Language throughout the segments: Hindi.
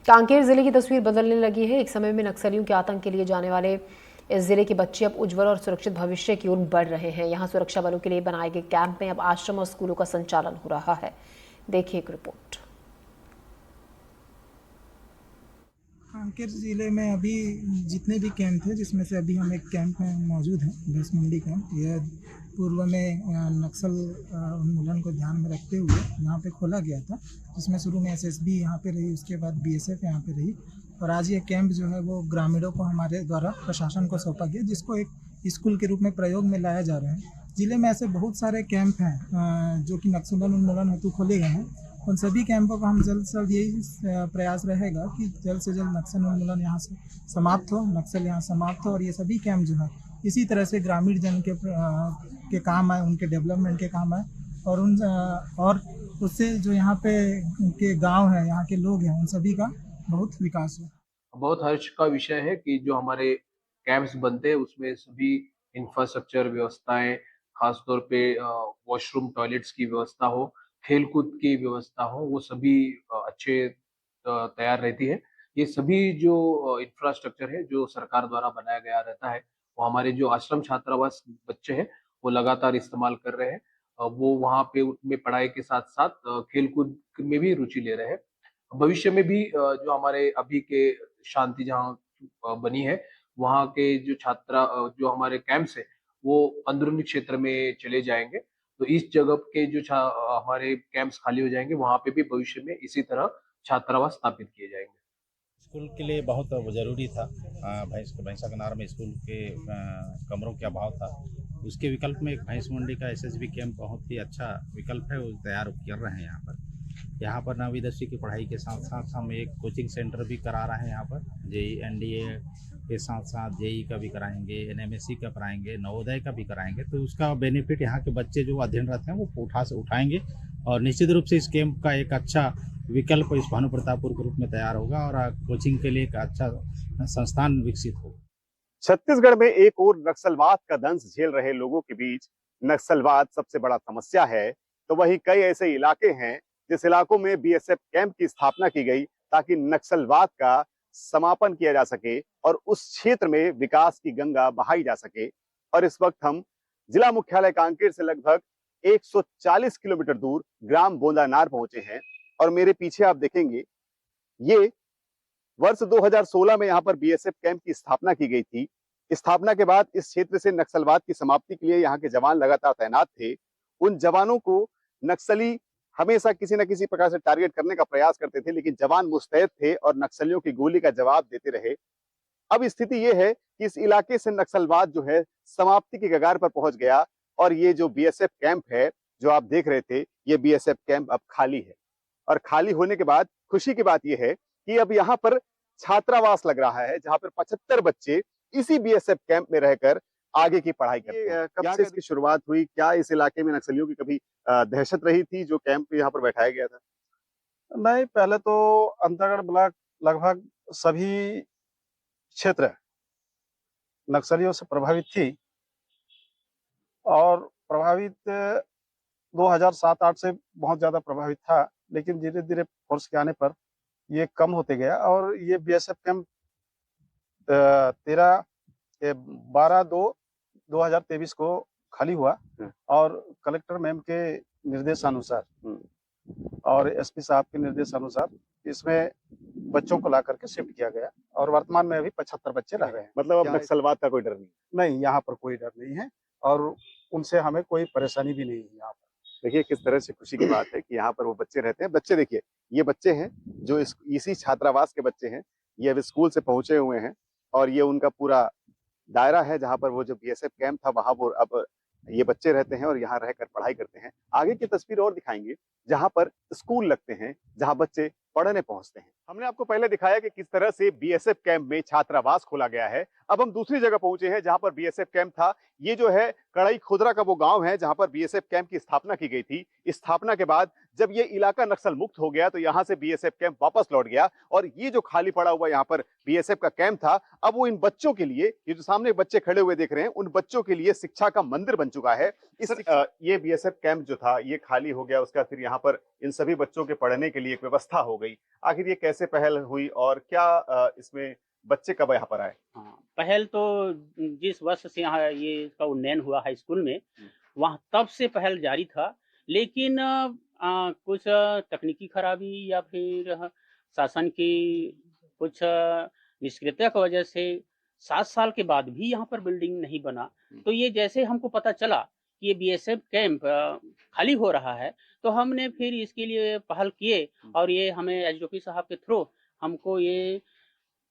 कांकेर जिले की तस्वीर बदलने लगी है। एक समय में नक्सलियों के आतंक के लिए जाने वाले इस जिले के बच्चे अब उज्जवल और सुरक्षित भविष्य की ओर बढ़ रहे हैं। यहाँ सुरक्षा बलों के लिए बनाए गए कैंप में अब आश्रम और स्कूलों का संचालन हो रहा है। देखिए एक रिपोर्ट। कांकेर ज़िले में अभी जितने भी कैंप थे, जिसमें से अभी हम एक कैंप में मौजूद हैं, भैंसमंडी कैंप। यह पूर्व में नक्सल उन्मूलन को ध्यान में रखते हुए यहाँ पे खोला गया था, जिसमें शुरू में एसएसबी यहाँ पे रही, उसके बाद बीएसएफ यहाँ पे रही, और आज ये कैंप जो है वो ग्रामीणों को हमारे द्वारा प्रशासन को सौंपा गया, जिसको एक स्कूल के रूप में प्रयोग में लाया जा रहा है। ज़िले में ऐसे बहुत सारे कैंप हैं जो कि नक्सल उन्मूलन हेतु खोले गए हैं। उन सभी कैंपों का हम जल्द से जल्द यही प्रयास रहेगा कि जल्द से जल्द नक्सल उन्मूलन यहाँ से समाप्त हो, नक्सल यहाँ समाप्त हो, और ये सभी कैंप जो है इसी तरह से ग्रामीण जन के काम आए, उनके डेवलपमेंट के काम आए, और और उससे जो यहाँ पे के गांव हैं, यहाँ के लोग हैं, उन सभी का बहुत विकास हो। बहुत हर्ष का विषय है कि जो हमारे कैंप्स बनते हैं उसमें सभी इंफ्रास्ट्रक्चर व्यवस्थाएं, खासतौर पे वॉशरूम टॉयलेट्स की व्यवस्था हो, खेलकूद की व्यवस्था हो, वो सभी अच्छे तैयार रहती है। ये सभी जो इंफ्रास्ट्रक्चर है जो सरकार द्वारा बनाया गया रहता है, वो हमारे जो आश्रम छात्रावास बच्चे हैं वो लगातार इस्तेमाल कर रहे हैं। वो वहाँ पे उनमें पढ़ाई के साथ साथ खेलकूद में भी रुचि ले रहे हैं। भविष्य में भी जो हमारे अभी के शांति जहाँ बनी है, वहाँ के जो जो हमारे कैंप्स है वो अंदरूनी क्षेत्र में चले जाएंगे। तो इस जगह के जो हमारे कैंप्स खाली हो जाएंगे, वहाँ पे भी भविष्य में इसी तरह छात्रावास स्थापित किए जाएंगे। स्कूल के लिए बहुत ज़रूरी था। भैंसा कनार में स्कूल के कमरों का अभाव था। उसके विकल्प में एक भैंस मंडी का एसएसबी कैंप बहुत ही अच्छा विकल्प है, वो तैयार कर रहे हैं। यहाँ पर 9वीं 10वीं की पढ़ाई के साथ साथ हम एक कोचिंग सेंटर भी करा रहे हैं। यहाँ पर जेई एनडीए के साथ साथ जेई का भी कराएंगे, एनएमएससी का कराएंगे, नवोदय का भी कराएंगे। तो उसका बेनिफिट यहाँ के बच्चे जो अध्ययनरत हैं वो उठाएंगे, और निश्चित रूप से इस कैंप का एक अच्छा विकल्प इस भानु प्रतापपुर के रूप में तैयार होगा और कोचिंग के लिए एक अच्छा संस्थान विकसित होगा। छत्तीसगढ़ में एक और नक्सलवाद का दंश झेल रहे लोगों के बीच नक्सलवाद सबसे बड़ा समस्या है, तो वहीं कई ऐसे इलाके हैं जिस इलाकों में बीएसएफ कैंप की स्थापना की गई ताकि नक्सलवाद का समापन किया जा सके और उस क्षेत्र में विकास की गंगा बहाई जा सके। और इस वक्त हम जिला मुख्यालय कांकेर से लगभग 140 किलोमीटर दूर ग्राम बोंदानार पहुंचे हैं, और मेरे पीछे आप देखेंगे ये वर्ष 2016 में यहाँ पर बीएसएफ कैंप की स्थापना की गई थी। स्थापना के बाद इस क्षेत्र से नक्सलवाद की समाप्ति के लिए यहाँ के जवान लगातार तैनात थे। उन जवानों को नक्सली हमेशा किसी न किसी प्रकार से टारगेट करने का प्रयास करते थे, लेकिन जवान मुस्तैद थे और नक्सलियों की गोली का जवाब देते रहे। अब स्थिति यह है कि इस इलाके से नक्सलवाद जो है समाप्ति की कगार पर पहुंच गया, और ये जो बीएसएफ कैंप है जो आप देख रहे थे, ये बीएसएफ कैंप अब खाली है। और खाली होने के बाद खुशी की बात यह है कि अब यहाँ पर छात्रावास लग रहा है, जहाँ पर 75 बच्चे इसी बीएसएफ कैंप में रहकर आगे की पढ़ाई करते हैं। कब से इसकी शुरुआत हुई? क्या इस इलाके में नक्सलियों की कभी दहशत रही थी जो कैंप यहाँ पर बैठाया गया था? नहीं, पहले तो अंतरगढ़ ब्लॉक लगभग सभी क्षेत्र नक्सलियों से प्रभावित थी, और प्रभावित 2007-8 से बहुत ज्यादा प्रभावित था, लेकिन धीरे धीरे फोर्स के आने पर ये कम होते गया। और ये बीएसएफ कैंप 12/2/2023 को खाली हुआ, और कलेक्टर मैम के निर्देशानुसार और एसपी साहब के निर्देशानुसार इसमें बच्चों को ला करके शिफ्ट किया गया, और वर्तमान में अभी 75 बच्चे रह रहे हैं। मतलब अब नक्सलवाद का कोई डर नहीं? नहीं, यहाँ पर कोई डर नहीं है, और उनसे हमें कोई परेशानी भी नहीं है यहाँ पर। देखिए किस तरह से खुशी की बात है कि यहाँ पर वो बच्चे रहते हैं। बच्चे देखिए, ये बच्चे हैं जो इसी छात्रावास के बच्चे हैं। ये अब स्कूल से पहुंचे हुए हैं, और ये उनका पूरा दायरा है जहाँ पर वो जो बीएसएफ कैंप था वहां पर अब ये बच्चे रहते हैं और यहाँ रहकर पढ़ाई करते हैं। आगे की तस्वीर और दिखाएंगे जहाँ पर स्कूल लगते हैं, जहाँ बच्चे पढ़ने पहुंचते हैं। हमने आपको पहले दिखाया कि किस तरह से बीएसएफ कैंप में छात्रावास खोला गया है। अब हम दूसरी जगह पहुंचे हैं जहां पर बीएसएफ कैंप था। ये जो है कड़ई खुदरा का वो गांव है जहां पर बीएसएफ कैंप की स्थापना की गई थी। इस स्थापना के बाद जब ये इलाका नक्सल मुक्त हो गया तो यहां से बीएसएफ कैंप वापस लौट गया और ये जो खाली पड़ा हुआ यहाँ पर बीएसएफ का कैंप था, अब वो इन बच्चों के लिए, ये जो सामने बच्चे खड़े हुए देख रहे हैं, उन बच्चों के लिए शिक्षा का मंदिर बन चुका है। ये बीएसएफ कैंप जो था ये खाली हो गया, उसका फिर यहाँ पर इन सभी बच्चों के पढ़ने के लिए एक व्यवस्था हो गई। आखिर ये कैसे पहल हुई और क्या इसमें बच्चे कब यहाँ पर आए? हाँ, पहल तो जिस वर्ष से यहाँ ये इसका उन्नयन हुआ हाई स्कूल में, वहाँ तब से पहल जारी था, लेकिन कुछ तकनीकी खराबी या फिर शासन की कुछ निष्क्रियता की वजह से 7 साल के बाद भी यहाँ पर बिल्डिंग नहीं बना। तो ये जैसे हमको पता चला कि ये बीएसएफ कैंप खाली हो रहा है, तो हमने फिर इसके लिए पहल किए और ये हमें एसडीओपी साहब के थ्रू हमको ये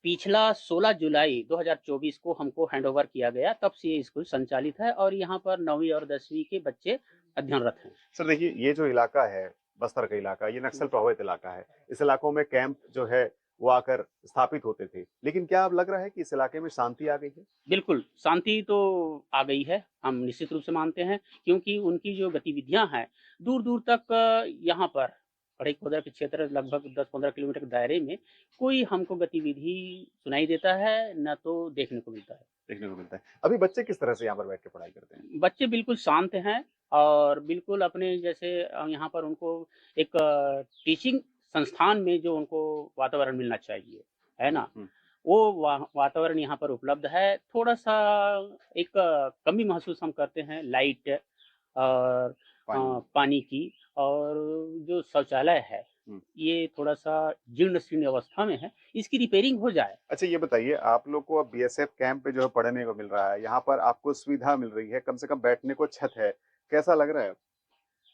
पिछला 16 जुलाई 2024 को हमको हैंडओवर किया गया। तब से ये स्कूल संचालित है और यहाँ पर 9वीं और 10वीं के बच्चे अध्ययनरत हैं। सर देखिए, ये जो इलाका है, बस्तर का इलाका, ये नक्सल प्रभावित इलाका है। इस इलाकों में कैंप जो है वो आकर स्थापित होते थे, लेकिन क्या अब लग रहा है कि इस इलाके में शांति आ गई है? बिल्कुल, शांति तो आ गई है, हम निश्चित रूप से मानते हैं, क्योंकि उनकी जो गतिविधियां हैं दूर-दूर तक यहाँ पर कड़ई खुदरा के क्षेत्र लगभग 10-15 किलोमीटर के दायरे में कोई हमको गतिविधि सुनाई देता है, न तो देखने को मिलता है। देखने को मिलता है। अभी बच्चे किस तरह से यहाँ पर बैठ के पढ़ाई करते हैं? बच्चे बिल्कुल शांत हैं और बिल्कुल अपने जैसे यहाँ पर उनको एक टीचिंग संस्थान में जो उनको वातावरण मिलना चाहिए, है ना? वो वातावरण यहाँ पर उपलब्ध है। थोड़ा-सा एक कमी महसूस हम करते हैं लाइट और पानी की, और जो शौचालय है ये थोड़ा-सा जीर्ण-शीर्ण अवस्था में है, इसकी रिपेयरिंग हो जाए। अच्छा ये बताइए, आप लोग को अब बीएसएफ कैंप पे जो है पढ़ने को मिल रहा है, यहाँ पर आपको सुविधा मिल रही है, कम से कम बैठने को छत है, कैसा लग रहा है?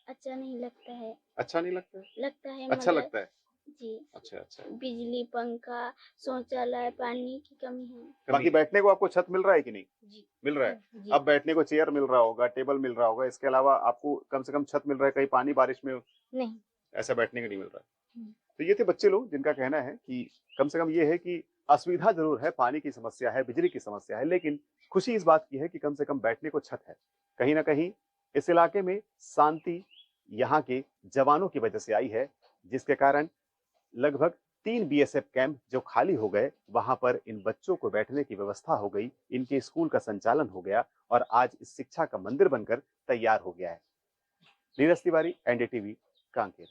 अच्छा नहीं लगता है। अच्छा नहीं लगता है? लगता है अच्छा मगर लगता है? जी, अच्छा। बिजली, पंखा, शौचालय, पानी की कमी है। बाकी बैठने को आपको छत मिल रहा है कि नहीं? जी। मिल रहा है। जी। अब बैठने को चेयर मिल रहा होगा, टेबल मिल रहा होगा, इसके अलावा आपको कम से कम छत मिल रहा है, कहीं पानी बारिश में नहीं। ऐसा बैठने को नहीं मिल रहा है। तो ये थे बच्चे लोग जिनका कहना है कि कम से कम ये है कि असुविधा जरूर है, पानी की समस्या है, बिजली की समस्या है, लेकिन खुशी इस बात की है कि कम से कम बैठने को छत है। कहीं ना कहीं इस इलाके में शांति यहाँ के जवानों की वजह से आई है, जिसके कारण लगभग 3 बीएसएफ कैंप जो खाली हो गए, वहां पर इन बच्चों को बैठने की व्यवस्था हो गई, इनके स्कूल का संचालन हो गया और आज इस शिक्षा का मंदिर बनकर तैयार हो गया है। नीरज तिवारी, एनडीटीवी, कांकेर।